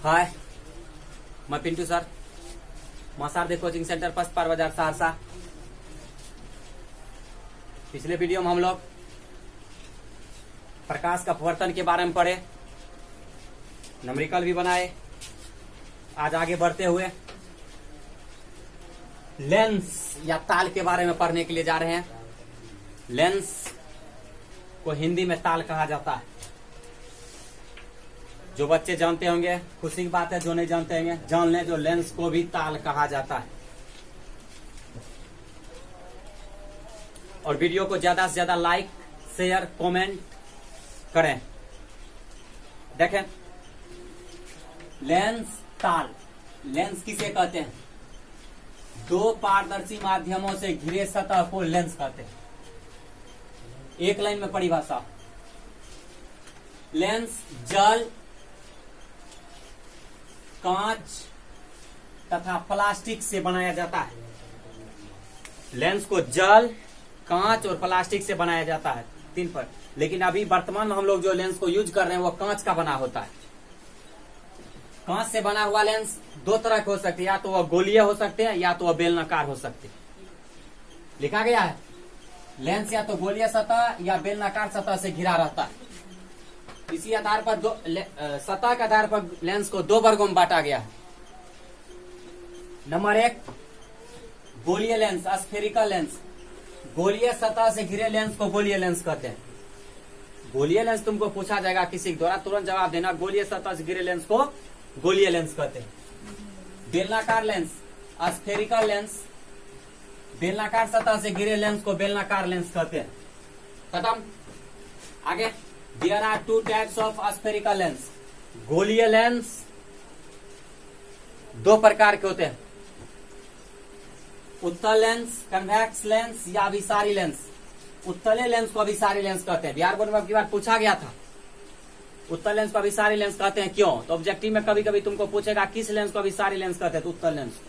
हाय, मैं Pintu sir, मासारदे coaching centre पस्त पार बाजार सहरसा। पिछले वीडियो में हम लोग प्रकाश का अपवर्तन के बारे में पढ़े, न्यूमेरिकल भी बनाए। आज आगे बढ़ते हुए लेंस या ताल के बारे में पढ़ने के लिए जा रहे हैं। लेंस को हिंदी में ताल कहा जाता है। जो बच्चे जानते होंगे खुशी की बात है, जो नहीं जानते होंगे जान लें, जो लेंस को भी ताल कहा जाता है। और वीडियो को ज्यादा से ज्यादा लाइक, शेयर, कमेंट करें। देखें, लेंस ताल, लेंस किसे कहते हैं? दो पारदर्शी माध्यमों से घिरे सतह को लेंस कहते हैं। एक लाइन में परिभाषा, लेंस जल, कांच तथा प्लास्टिक से बनाया जाता है। लेंस को जल, कांच और प्लास्टिक से बनाया जाता है, तीन पर। लेकिन अभी वर्तमान में हम लोग जो लेंस को यूज कर रहे हैं वो कांच का बना होता है। कांच से बना हुआ लेंस दो तरह के हो सकते हैं, या तो वह गोलीय हो सकते हैं या तो वह बेलनाकार हो सकते हैं। लिखा गया है लेंस या तो गोलीय सतह या बेलनाकार सतह से घिरा रहता है। इसी आधार पर सतह के आधार पर लेंस को दो वर्गों में बांटा गया है। नंबर एक, गोलीय लेंस, स्फेरिकल लेंस। गोलीय सतह से घिरे लेंस को गोलीय लेंस कहते हैं। गोलीय लेंस तुमको पूछा जाएगा किसी के द्वारा, तुरंत जवाब देना, गोलीय सतह से घिरे लेंस को गोलीय लेंस कहते हैं। बेलनाकार लेंस, स्फेरिकल लेंस, बेलनाकार सतह से घिरे लेंस को बेलनाकार लेंस कहते हैं। खत्म। आगे, there are two types of spherical lens. गोलीय लेंस दो प्रकार के होते हैं, उत्तल लेंस, कन्वेक्स लेंस या अभिसारी लेंस। उत्तले लेंस को अभिसारी लेंस कहते हैं। बिहार बोर्ड में की बार पूछा गया था, उत्तल लेंस को अभिसारी लेंस कहते हैं क्यों? तो ऑब्जेक्टिव में कभी कभी तुमको पूछेगा किस लेंस को अभिसारी लेंस कहते हैं, तो उत्तल लेंस को।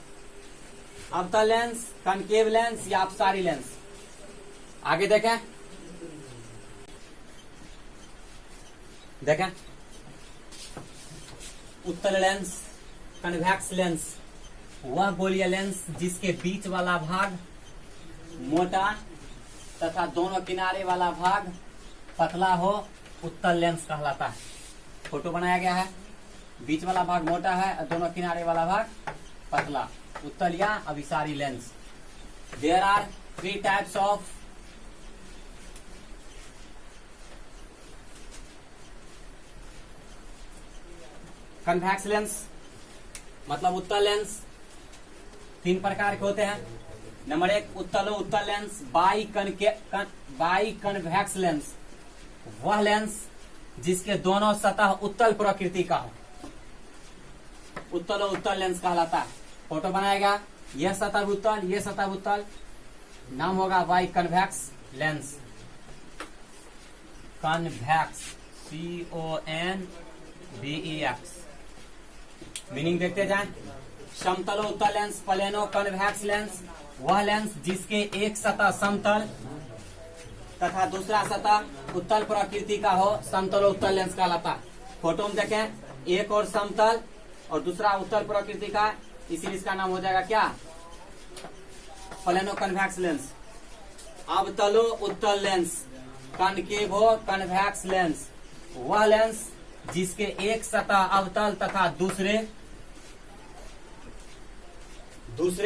अवतल लेंस, कनकेव लेंस या अपसारी लेंस। आगे देखें, उत्तल लेंस, कन्वेक्स लेंस, वह गोलीय लेंस जिसके बीच वाला भाग मोटा तथा दोनों किनारे वाला भाग पतला हो, उत्तल लेंस कहलाता है। फोटो बनाया गया है, बीच वाला भाग मोटा है और दोनों किनारे वाला भाग पतला, उत्तल या अभिसारी lens. There are three types of convex lens, मतलब उत्तल लेंस तीन प्रकार के होते हैं। नंबर एक, उत्तल लेंस, बाई कन्वेक्स लेंस, वह लेंस जिसके दोनों सतह उत्तल प्रकृति का हो, उत्तल लेंस कहलाता है। फोटो बनाएगा, यह सतह उत्तल, यह सतह उत्तल, नाम होगा by convex lens. Convex, CONVEX। Meaning देखते जाएं। समतलो उत्तल लेंस, प्लेनो कन्वेक्स लेंस, वह लेंस जिसके एक सतह समतल तथा दूसरा सतह उत्तल प्रकृति का हो, समतलो उत्तल लेंस कहलाता है। फोटो में देखें, एक और समतल और दूसरा उत्तल प्रकृति का, इसीलिए इसका नाम हो जाएगा क्या? Plano convex lens. अवतलो उत्तल लेंस, कनकेवो कन्वेक्स लेंस, वह लेंस जिसके एक सतह अवतल तथा दूसरे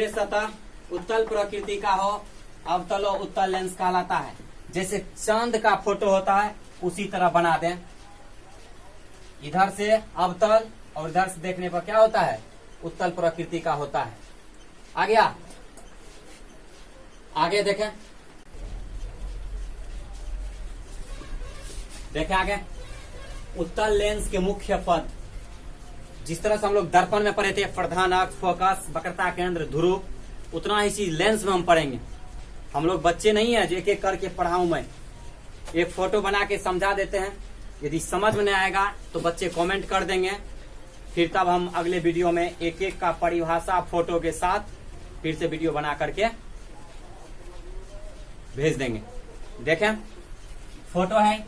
सतह उत्तल प्रकृति का हो, अवतलो उत्तल लेंस कहलाता है। जैसे चांद का फोटो होता है उसी तरह बना दें, इधर से अवतल और इधर से देखने पर क्या होता है? उत्तल प्रकृति का होता है। आ गया? आगे देखें, आगे उत्तल लेंस के मुख्य पद, जिस तरह से हम लोग दर्पण में पढ़े थे, प्रधान अक्ष, फोकस, वक्रता केंद्र, ध्रुव, उतना ही चीज लेंस में हम पढ़ेंगे। हम लोग बच्चे नहीं है जो एक एक करके पढ़ाऊं मैं, एक फोटो बना के समझा देते हैं। यदि समझ में नहीं आएगा तो बच्चे कमेंट कर देंगे, फिर तब हम अगले वीडियो में एक एक का परिभाषा फोटो के साथ फिर से वीडियो बना करके भेज देंगे। देखें, फोटो है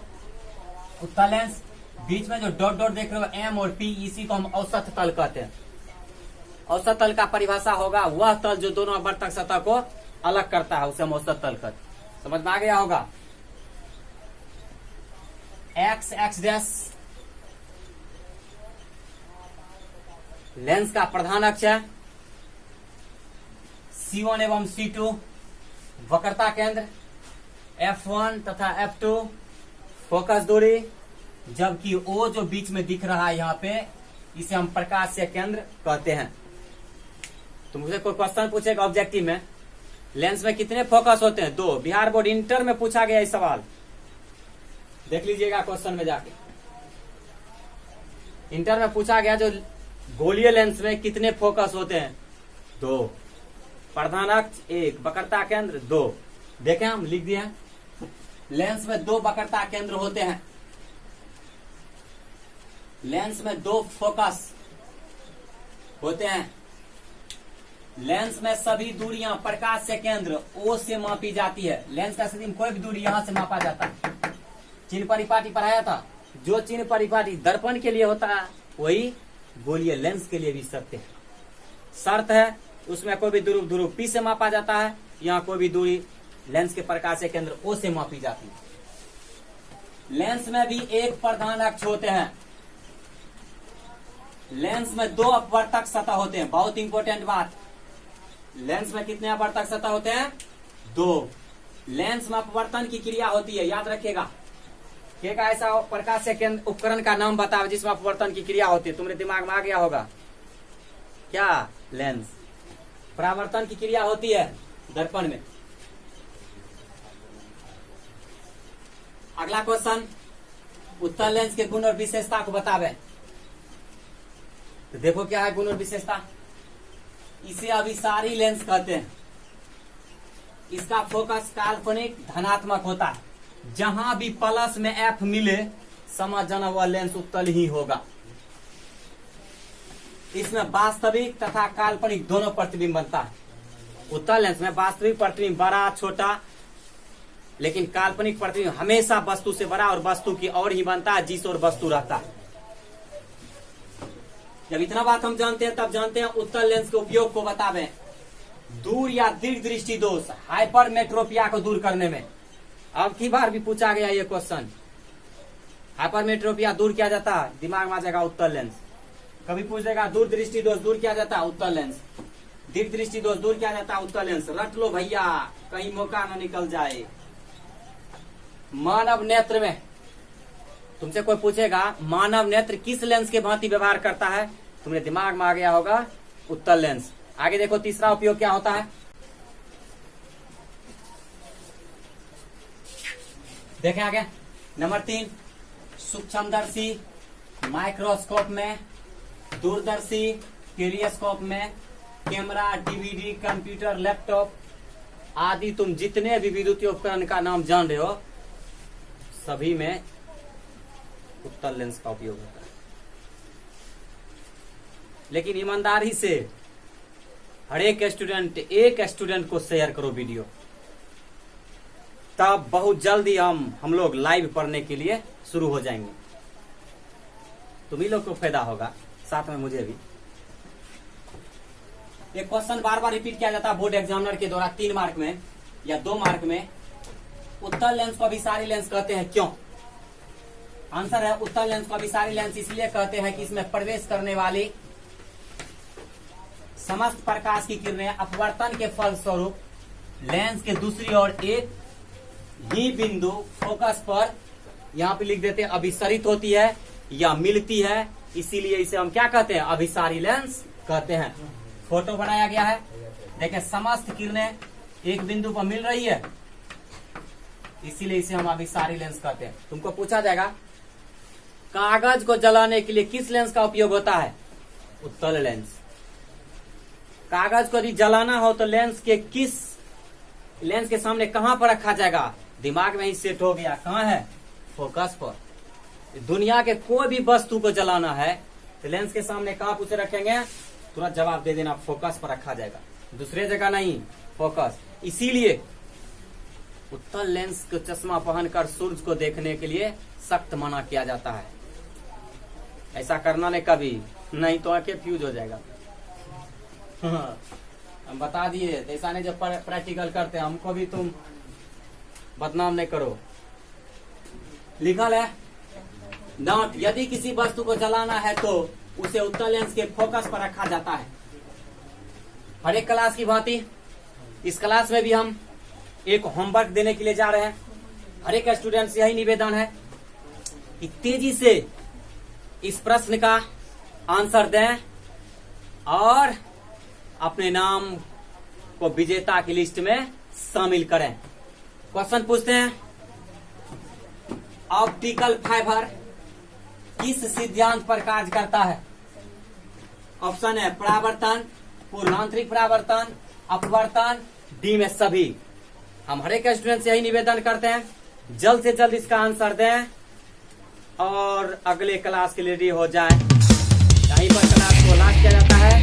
उत्तल लेंस, बीच में जो डॉट डॉट देख रहे हो एम और पी, इसी को हम औसत तल कहते हैं। औसत तल का परिभाषा होगा वह तल जो दोनों अवर्तक सतह को अलग करता है, उसे हम औसत तल कहते हैं। समझ में आ गया होगा। एक्स एक्स डैश लेंस का प्रधान अक्ष है, C1 एवं C2 वक्रता केंद्र, F1 तथा F2 फोकस दूरी, जबकि O जो बीच में दिख रहा है यहाँ पे, इसे हम प्रकाशीय केंद्र कहते हैं। तो मुझे कोई क्वेश्चन पूछेगा ऑब्जेक्टिव में, लेंस में कितने फोकस होते हैं? 2। बिहार बोर्ड इंटर में पूछा गया इस सवाल, देख लीजिएगा क्वेश्चन में जाके। इंटर में पूछा गया जो गोलीय लेंस में कितने फोकस होते हैं? 2। प्रधान अक्ष 1, वक्रता केंद्र 2। देखें हम लिख दिए हैं, लेंस में 2 वक्रता केंद्र होते हैं, लेंस में 2 फोकस होते हैं, लेंस में सभी दूरियां प्रकाश से केंद्र O से मापी जाती है। लेंस का स्थिति में कोई भी दूरी यहां से मापा जाता है। चिन्ह परिपाटी पढ़ाया था, जो चिन्ह परिपाटी दर्पण के लिए होता है वही गोलीय लेंस के लिए भी सत्य है। शर्त है उसमें कोई भी दूरी P से मापा जाता है, यहाँ कोई भी दूरी लेंस के प्रकाशीय केंद्र O से मापी जाती है। लेंस में भी एक प्रधान अक्ष होते हैं, लेंस में 2 अपवर्तक सतह होते हैं। बहुत इंपॉर्टेंट बात, लेंस में कितने अपवर्तक सतह होते हैं? 2। लेंस में अपवर्तन की क्रिया होती है, याद रखिएगा। एक ऐसा प्रकाशीय केंद्र उपकरण का नाम बताओ जिसमें अपवर्तन की क्रिया होती है, तुम्हारे दिमाग में आ गया होगा क्या? लेंस। परावर्तन की क्रिया होती है दर्पण में। अगला क्वेश्चन, उत्तल लेंस के गुण और विशेषता को बतावे। तो देखो क्या है गुण और विशेषता। इसे अभिसारी लेंस कहते हैं। इसका फोकस काल्पनिक धनात्मक होता है। जहां भी प्लस में F मिले समझ जाना वह लेंस उत्तल ही होगा। इसमें वास्तविक तथा काल्पनिक दोनों प्रतिबिंब बनता है। उत्तल लेंस में वास्तविक प्रतिबिंब बड़ा छोटा, लेकिन काल्पनिक प्रतिबिंब हमेशा वस्तु से बड़ा और वस्तु की ओर ही बनता है जिस ओर वस्तु रहता है। जब इतना बात हम जानते हैं तब जानते हैं उत्तल लेंस के उपयोग को बतावे। दूर या दीर्घ दृष्टि दोष हाइपरमेट्रोपिया को दूर करने में। अब की बार भी पूछा गया ये क्वेश्चन, हाइपरमेट्रोपिया दूर किया जाता है, दिमाग में आ जाएगा उत्तल लेंस। कभी पूछ देगा दूर दृष्टि दोष दूर किया जाता है, उत्तल लेंस। दीर्घ दृष्टि दोष दूर किया जाता है, उत्तल लेंस। रट लो भैया, कहीं मौका न निकल जाए। मानव नेत्र में तुमसे कोई पूछेगा मानव नेत्र किस लेंस के भांति व्यवहार करता है, तुम्हारे दिमाग में आ गया होगा उत्तल लेंस। आगे देखो तीसरा उपयोग क्या होता है, देखें आगे। नंबर 3, सूक्ष्मदर्शी माइक्रोस्कोप में, दूरदर्शी टेलीस्कोप में, कैमरा, डीवीडी, कंप्यूटर, लैपटॉप आदि तुम जितने भी विद्युतीय उपकरण का नाम जान रहे हो सभी में उत्तल लेंस का उपयोग होता है। लेकिन ईमानदारी से हर एक स्टूडेंट को शेयर करो वीडियो, तब बहुत जल्दी हम लोग लाइव पढ़ने के लिए शुरू हो जाएंगे। तुम्ही लोग को फायदा होगा, साथ में मुझे भी। एक क्वेश्चन बार बार रिपीट किया जाता है बोर्ड एग्जामिनर के द्वारा 3 मार्क में या 2 मार्क में। उत्तल लेंस को अभिसारी लेंस कहते हैं, क्यों? आंसर है उत्तल लेंस को अभिसारी लेंस इसलिए कहते हैं कि इसमें प्रवेश करने वाली समस्त प्रकाश की किरणें अपवर्तन के फलस्वरूप लेंस के दूसरी ओर एक ही बिंदु फोकस पर, यहाँ पे लिख देते हैं, अभिसरित होती है या मिलती है। इसीलिए इसे हम क्या कहते हैं? अभिसारी लेंस कहते हैं। फोटो बनाया गया है, देखें समस्त किरणें एक बिंदु पर मिल रही है, इसीलिए इसे हम अभिसारी लेंस कहते हैं। तुमको पूछा जाएगा कागज को जलाने के लिए किस लेंस का उपयोग होता है? उत्तल लेंस। कागज को यदि जलाना हो तो लेंस के सामने कहां पर रखा जाएगा? दिमाग में ही सेट हो गया, कहां है? फोकस पर। दुनिया के कोई भी वस्तु को जलाना है तो लेंस के सामने कहां पूछे रखेंगे? तुरंत जवाब दे देना, फोकस पर रखा जाएगा, दूसरे जगह नहीं, फोकस। इसीलिए उत्तल लेंस को चश्मा पहनकर सूरज को देखने के लिए सख्त मना किया जाता है। ऐसा करना नहीं कभी, नहीं तो आके फ्यूज हो जाएगा। हाँ, हम बता दिए, ऐसा नहीं जब प्रैक्टिकल करते हमको भी तुम बदनाम नहीं करो। लिखल है नोट, यदि किसी वस्तु को जलाना है तो उसे उत्तल लेंस के फोकस पर रखा जाता है। हर एक क्लास की भांति इस क्लास में भी हम एक होमवर्क देने के लिए जा रहे हैं। हर एक स्टूडेंट से यही निवेदन है कि तेजी से इस प्रश्न का आंसर दें और अपने नाम को विजेता की लिस्ट में शामिल करें। क्वेश्चन पूछते हैं, ऑप्टिकल फाइबर किस सिद्धांत पर कार्य करता है? ऑप्शन है परावर्तन, पूर्णांतरिक परावर्तन, अपवर्तन, डी में सभी। हम हर एक स्टूडेंट से यही निवेदन करते हैं जल्द से जल्द इसका आंसर दें और अगले क्लास के लिए रेडी हो जाए। यहीं पर क्लास को लास्ट किया जाता है।